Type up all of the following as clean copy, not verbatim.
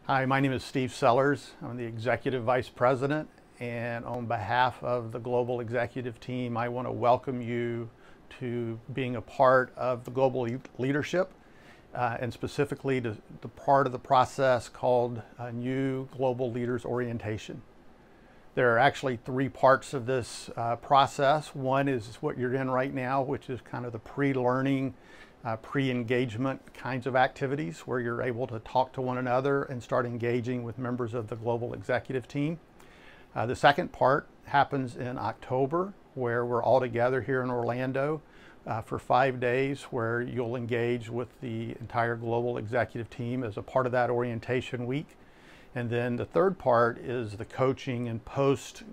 Hi, my name is Steve Sellers. I'm the Executive Vice President, and on behalf of the Global Executive Team, I want to welcome you to being a part of the global leadership, and specifically to the part of the process called New Global Leaders Orientation. There are actually three parts of this process. One is what you're in right now, which is kind of the pre-learning, pre-engagement kinds of activities where you're able to talk to one another and start engaging with members of the global executive team. The second part happens in October, where we're all together here in Orlando for 5 days, where you'll engage with the entire global executive team as a part of that orientation week. And then the third part is the coaching and post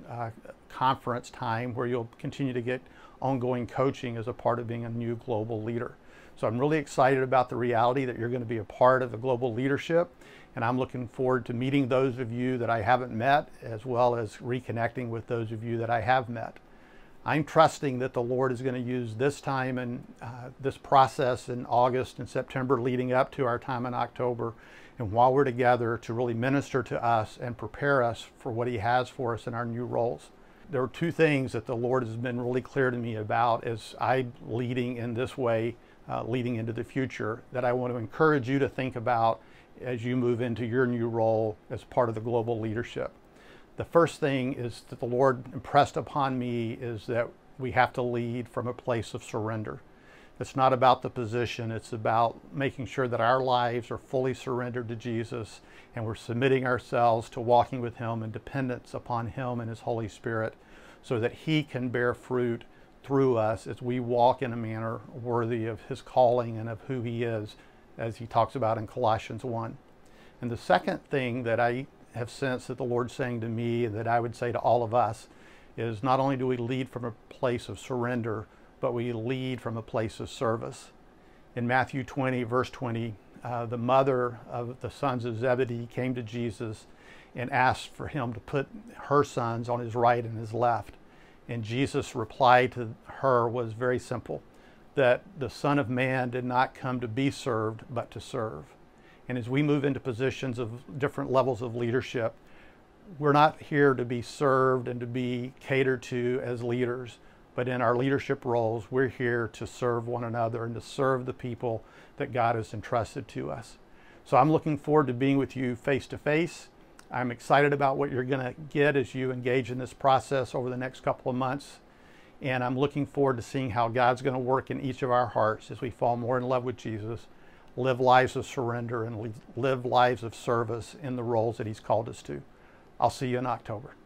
conference time, where you'll continue to get ongoing coaching as a part of being a new global leader. So I'm really excited about the reality that you're going to be a part of the global leadership, and I'm looking forward to meeting those of you that I haven't met, as well as reconnecting with those of you that I have met. I'm trusting that the Lord is going to use this time and this process in August and September leading up to our time in October, and while we're together, to really minister to us and prepare us for what He has for us in our new roles. There are two things that the Lord has been really clear to me about as I'm leading in this way, leading into the future, that I want to encourage you to think about as you move into your new role as part of the global leadership. The first thing is that the Lord impressed upon me is that we have to lead from a place of surrender. It's not about the position, it's about making sure that our lives are fully surrendered to Jesus, and we're submitting ourselves to walking with Him in dependence upon Him and His Holy Spirit, so that He can bear fruit through us as we walk in a manner worthy of His calling and of who He is, as He talks about in Colossians 1. And the second thing that I have sensed that the Lord's saying to me, and that I would say to all of us, is not only do we lead from a place of surrender, but we lead from a place of service. In Matthew 20, verse 20, the mother of the sons of Zebedee came to Jesus and asked for Him to put her sons on His right and His left. And Jesus' reply to her was very simple, that the Son of Man did not come to be served, but to serve. And as we move into positions of different levels of leadership, we're not here to be served and to be catered to as leaders, but in our leadership roles, we're here to serve one another and to serve the people that God has entrusted to us. So I'm looking forward to being with you face to face. I'm excited about what you're going to get as you engage in this process over the next couple of months. And I'm looking forward to seeing how God's going to work in each of our hearts as we fall more in love with Jesus, live lives of surrender, and live lives of service in the roles that He's called us to. I'll see you in October.